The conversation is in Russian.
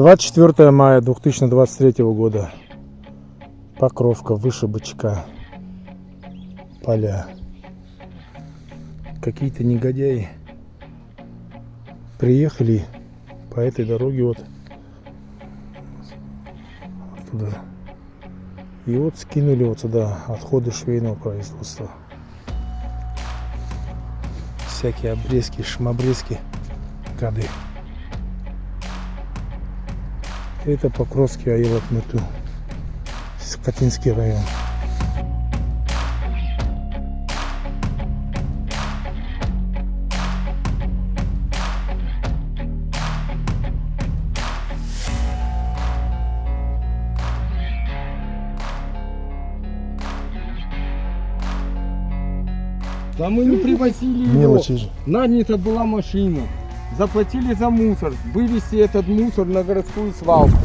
24 мая 2023 года. Покровка, выше Бычка. Поля. Какие-то негодяи приехали по этой дороге вот туда. И вот скинули вот сюда отходы швейного производства. Всякие обрезки, шмобрезки, гады. Это Покровский Айлак-Мыту, Скотинский район. Да мы не привозили его. Мелочи же. Нанята была машина. Заплатили за мусор. Вывести этот мусор на городскую свалку.